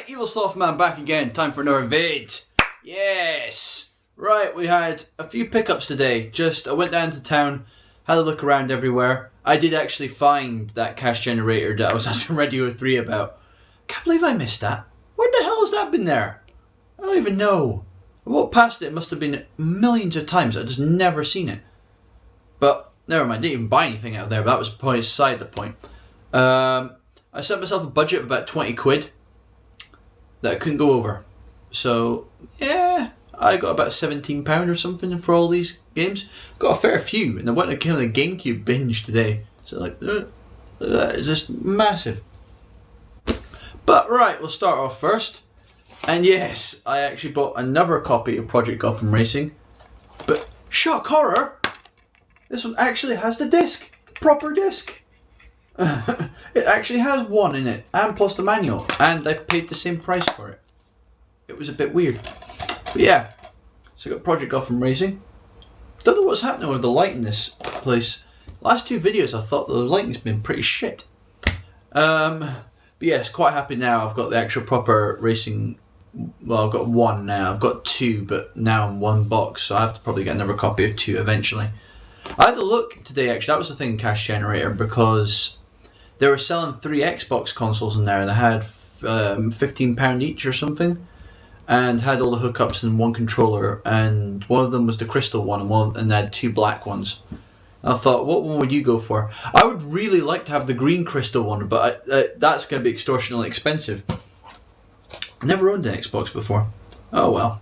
Right, Evil Slothman back again. Time for another vid. Yes. Right, we had a few pickups today. I went down to town, had a look around everywhere. I did actually find that cash generator that I was asking Radio 3 about. Can't believe I missed that. When the hell has that been there? I don't even know. I walked past it. It must have been millions of times. I've just never seen it. But never mind. I didn't even buy anything out of there. But that was beside the point. I set myself a budget of about 20 quid that I couldn't go over. So, yeah, I got about £17 or something for all these games. Got a fair few, and I went to kind of the GameCube binge today. So, like, that is just massive. But, right, we'll start off first. And yes, I actually bought another copy of Project Gotham Racing. But, shock horror, this one actually has the disc. The proper disc. It actually has one in it, and plus the manual, and I paid the same price for it. It was a bit weird, but yeah. So I got Project Gotham Racing. Don't know what's happening with the light in this place. Last two videos I thought the lighting's been pretty shit. But yes, quite happy now. I've got the actual proper racing. Well, I've got one now. I've got two, but now in one box, so I have to probably get another copy of two eventually. I had a look today, actually. That was the thing, Cash Generator, because they were selling 3 Xbox consoles in there, and they had £15 each or something, and had all the hookups in one controller, and one of them was the crystal one, and they had 2 black ones. And I thought, what one would you go for? I would really like to have the green crystal one, but that's going to be extortionately expensive. Never owned an Xbox before. Oh well.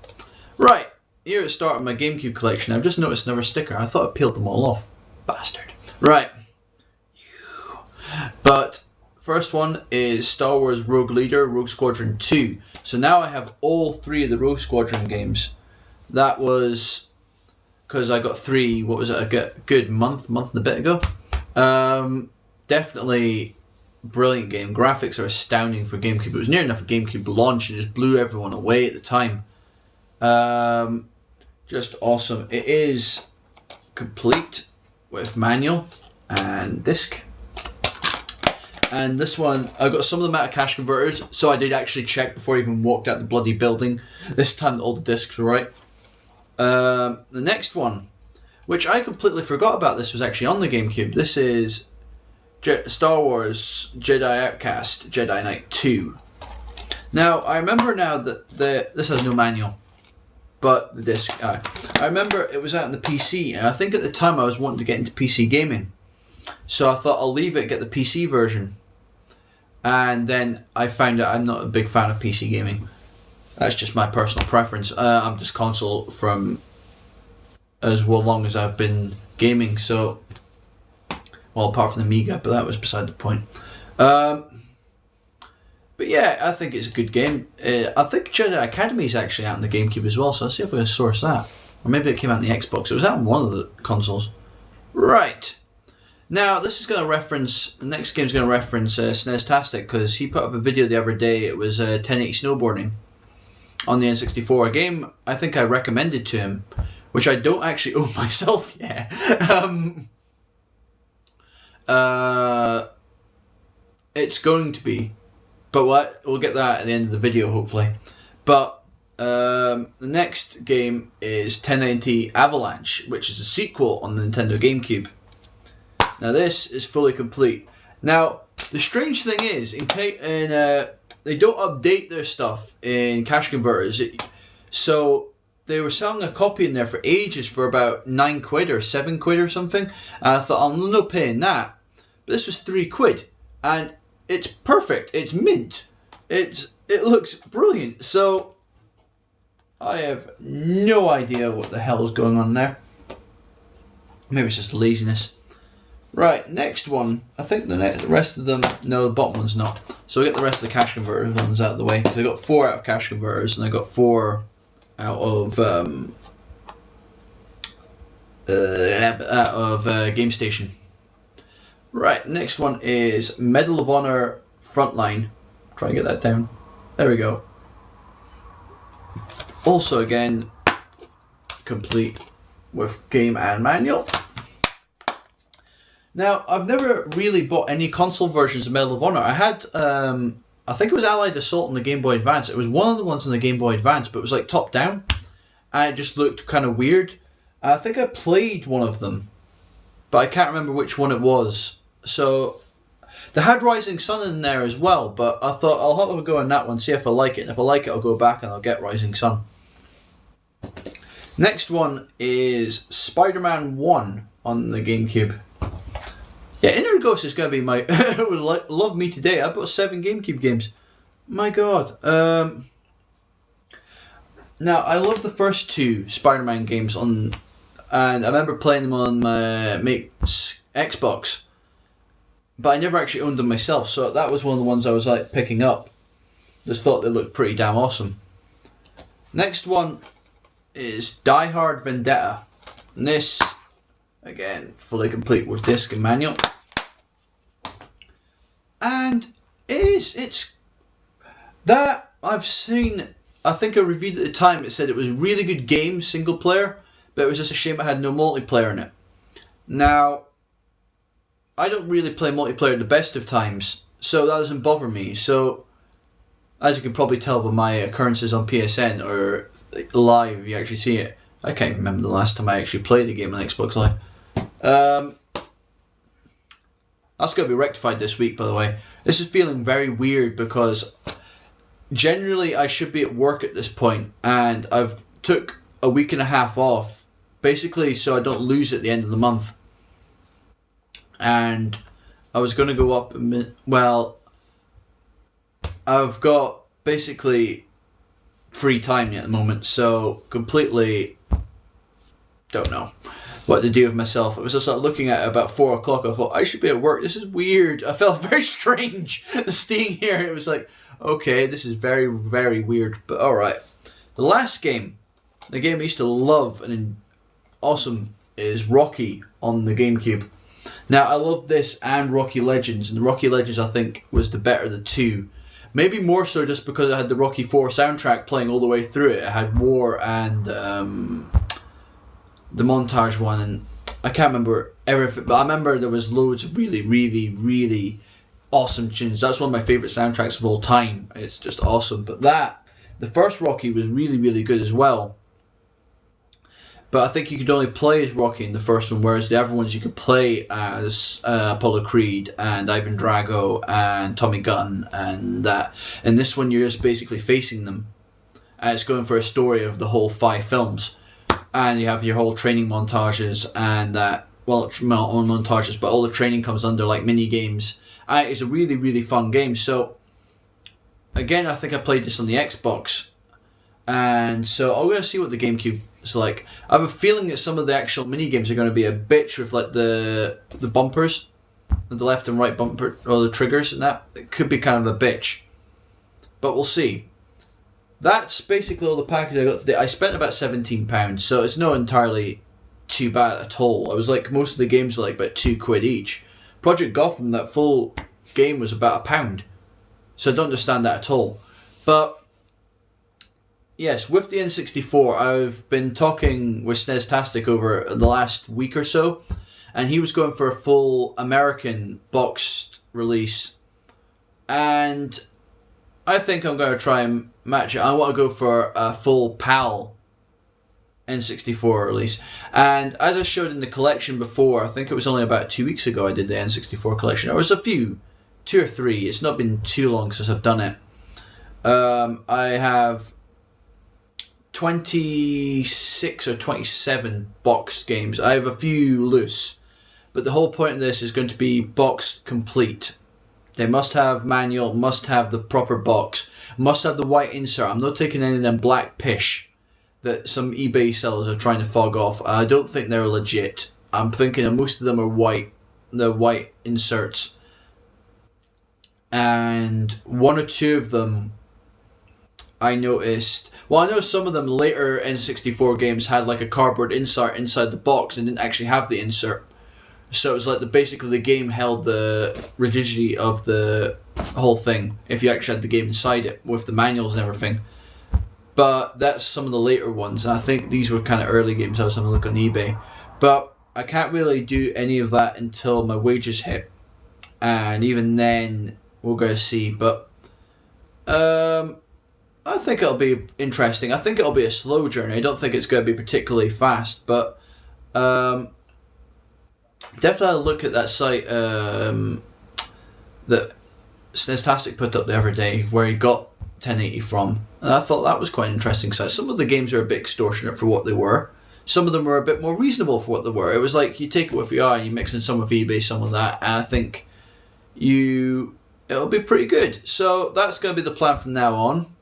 Right, here at the start of my GameCube collection, I've just noticed another sticker. I thought I peeled them all off. Bastard. Right. But first one is Star Wars Rogue Leader, Rogue Squadron 2. So now I have all 3 of the Rogue Squadron games. That was because I got 3, what was it, a good month and a bit ago. Definitely brilliant game. Graphics are astounding for GameCube. It was near enough a GameCube launch and just blew everyone away at the time. Just awesome. It is complete with manual and disc. And this one, I got some of them out of cash converters, so I did actually check before I even walked out the bloody building. This time all the discs were right. The next one, which I completely forgot about, this was actually on the GameCube. This is Star Wars Jedi Outcast Jedi Knight 2. Now, I remember now that this has no manual, but the disc. I remember it was out on the PC, and I think at the time I was wanting to get into PC gaming. So I thought I'll leave it, get the PC version. And then I found out I'm not a big fan of PC gaming. That's just my personal preference. I'm just console from as long as I've been gaming. So, well, apart from the Amiga, but that was beside the point. But yeah, I think it's a good game. I think Jedi Academy is actually out on the GameCube as well. So I'll see if we can source that. Or maybe it came out on the Xbox. It was out on one of the consoles. Right. Now, this is going to reference, the next game is going to reference SNEStastic, because he put up a video the other day. It was 1080 snowboarding on the N64, a game I think I recommended to him, which I don't actually own myself yet. It's going to be, but we'll get that at the end of the video, hopefully. But the next game is 1080 Avalanche, which is a sequel on the Nintendo GameCube. Now this is fully complete. Now the strange thing is, they don't update their stuff in cash converters. So they were selling a copy in there for ages for about 9 quid or 7 quid or something. And I thought, I'm not paying that. But this was 3 quid, and it's perfect. It's mint. It looks brilliant. So I have no idea what the hell is going on there. Maybe it's just laziness. Right, next one. I think the rest of them, no, the bottom one's not. So we get the rest of the cash converter ones out of the way. Because I got 4 out of cash converters, and I got 4 out of Game Station. Right, next one is Medal of Honor Frontline. Try and get that down. There we go. Also, again, complete with game and manual. Now, I've never really bought any console versions of Medal of Honor. I I think it was Allied Assault on the Game Boy Advance. It was one of the ones on the Game Boy Advance, but it was like top down, and it just looked kind of weird. I think I played one of them, but I can't remember which one it was. So they had Rising Sun in there as well, but I thought I'll have a go on that one, see if I like it. And if I like it, I'll go back and I'll get Rising Sun. Next one is Spider-Man 1 on the GameCube. Yeah, Inner Ghost is going to be my... would love me today. I bought 7 GameCube games. My god. Now, I love the first 2 Spider-Man games on... And I remember playing them on my mate's Xbox. But I never actually owned them myself, so that was one of the ones I was like picking up. Just thought they looked pretty damn awesome. Next one is Die Hard Vendetta. And this, again, fully complete with disc and manual. And it's that I've seen, I think I reviewed at the time, it said it was a really good game, single player, but it was just a shame it had no multiplayer in it. Now, I don't really play multiplayer at the best of times, so that doesn't bother me. So, as you can probably tell by my occurrences on PSN or live, you actually see it. I can't remember the last time I actually played a game on Xbox Live. That's going to be rectified this week, by the way. This is feeling very weird because generally I should be at work at this point, and I've took a week and a half off, basically so I don't lose at the end of the month. And I was going to go up, well, I've got basically free time at the moment, so completely don't know what to do with myself. I was just like looking at it about 4 o'clock. I thought, I should be at work. This is weird. I felt very strange staying here. It was like, okay, this is very, very weird, but alright. The last game, the game I used to love and awesome, is Rocky on the GameCube. Now, I love this and Rocky Legends, and the Rocky Legends I think was the better of the two. Maybe more so just because I had the Rocky 4 soundtrack playing all the way through it. I had War and the montage one, and I can't remember everything, but I remember there was loads of really, really, really awesome tunes. That's one of my favourite soundtracks of all time. It's just awesome. But the first Rocky was really, really good as well. But I think you could only play as Rocky in the first one, whereas the other ones you could play as Apollo Creed and Ivan Drago and Tommy Gunn and that. In this one, you're just basically facing them. And it's going for a story of the whole 5 films. And you have your whole training montages and that, well, not montages, but all the training comes under like mini games. It's a really, really fun game. So, again, I think I played this on the Xbox. And so I'm going to see what the GameCube is like. I have a feeling that some of the actual mini games are going to be a bitch with like the bumpers, the left and right bumper, or the triggers and that. It could be kind of a bitch. But we'll see. That's basically all the package I got today. I spent about £17, so it's not entirely too bad at all. I was like, most of the games are like about £2 each. Project Gotham, that full game was about £1. So I don't understand that at all. But yes, with the N64, I've been talking with Sneztastic over the last week or so, and he was going for a full American boxed release. And I think I'm going to try and match it. I want to go for a full PAL N64 release. And as I showed in the collection before, I think it was only about 2 weeks ago I did the N64 collection. There was a few, 2 or 3. It's not been too long since I've done it. I have 26 or 27 boxed games. I have a few loose. But the whole point of this is going to be boxed complete. They must have manual, must have the proper box, must have the white insert. I'm not taking any of them black pish that some eBay sellers are trying to fog off. I don't think they're legit. I'm thinking that most of them are white. They're white inserts. And 1 or 2 of them I noticed. Well, I know some of them later N64 games had like a cardboard insert inside the box and didn't actually have the insert. So it was like basically the game held the rigidity of the whole thing if you actually had the game inside it with the manuals and everything. But that's some of the later ones. I think these were kind of early games. I was having a look on eBay. But I can't really do any of that until my wages hit. And even then, we're going to see. But I think it'll be interesting. I think it'll be a slow journey. I don't think it's going to be particularly fast, but um, definitely have a look at that site that Snestastic put up the other day where he got 1080 from. And I thought that was quite an interesting site. Some of the games are a bit extortionate for what they were. Some of them were a bit more reasonable for what they were. It was like you take it with VR and you mix in some of eBay, some of that, and I think it'll be pretty good. So that's going to be the plan from now on.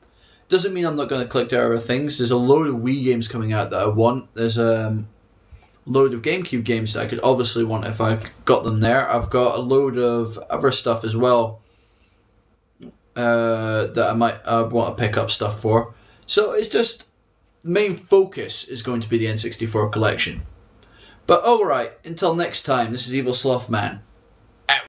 Doesn't mean I'm not going to collect other things. There's a load of Wii games coming out that I want. There's a load of GameCube games that I could obviously want if I got them there. I've got a load of other stuff as well that I might want to pick up stuff for. So it's just the main focus is going to be the N64 collection. But alright, until next time, this is Evil Slothman.